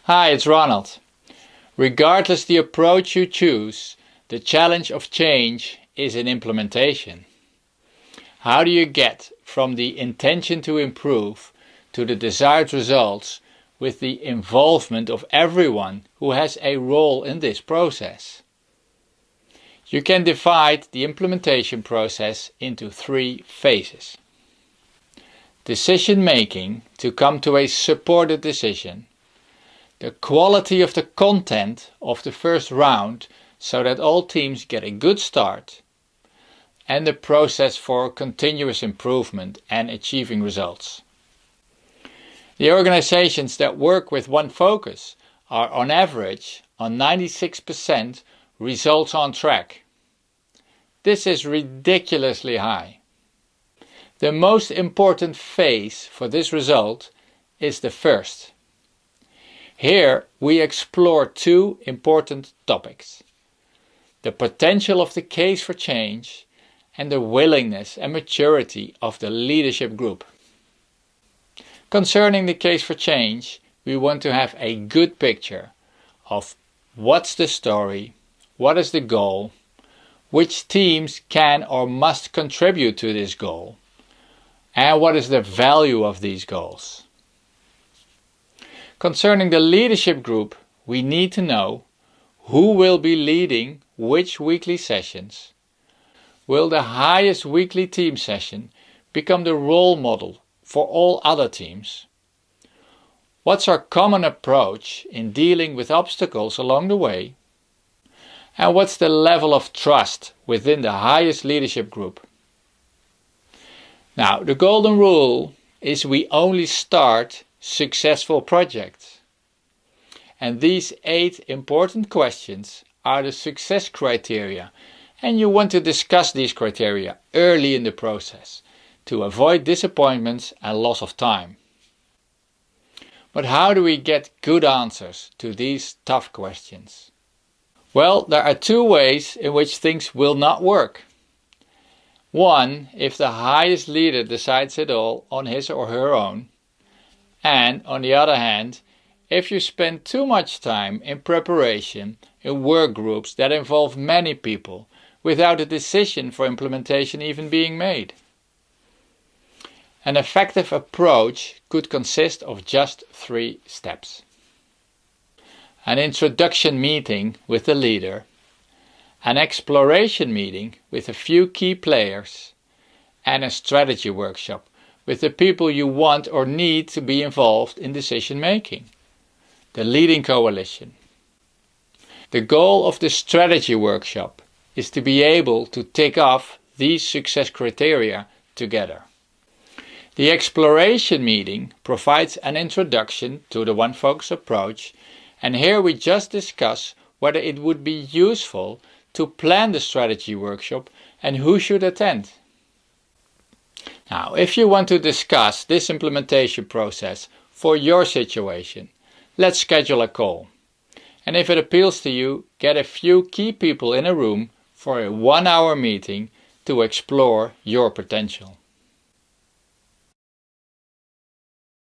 Hi, it's Ronald. Regardless the approach you choose, the challenge of change is in implementation. How do you get from the intention to improve to the desired results with the involvement of everyone who has a role in this process? You can divide the implementation process into 3 phases. Decision making to come to a supported decision, the quality of the content of the first round so that all teams get a good start, and the process for continuous improvement and achieving results. The organizations that work with 1FOCUS are on average on 96% results on track. This is ridiculously high. The most important phase for this result is the first. Here we explore 2 important topics: the potential of the case for change and the willingness and maturity of the leadership group. Concerning the case for change, we want to have a good picture of what's the story, what is the goal, which teams can or must contribute to this goal, and what is the value of these goals. Concerning the leadership group, we need to know who will be leading which weekly sessions. Will the highest weekly team session become the role model for all other teams? What's our common approach in dealing with obstacles along the way? And what's the level of trust within the highest leadership group? Now, the golden rule is we only start successful projects. And these 8 important questions are the success criteria, and you want to discuss these criteria early in the process to avoid disappointments and loss of time. But how do we get good answers to these tough questions? Well, there are 2 ways in which things will not work. One, if the highest leader decides it all on his or her own. And on the other hand, if you spend too much time in preparation in work groups that involve many people without a decision for implementation even being made. An effective approach could consist of just 3 steps. An introduction meeting with the leader, an exploration meeting with a few key players, and a strategy workshop with the people you want or need to be involved in decision making, the leading coalition. The goal of the strategy workshop is to be able to tick off these success criteria together. The exploration meeting provides an introduction to the 1FOCUS approach, and here we just discuss whether it would be useful to plan the strategy workshop and who should attend. Now, if you want to discuss this implementation process for your situation, let's schedule a call. And if it appeals to you, get a few key people in a room for a 1-hour meeting to explore your potential.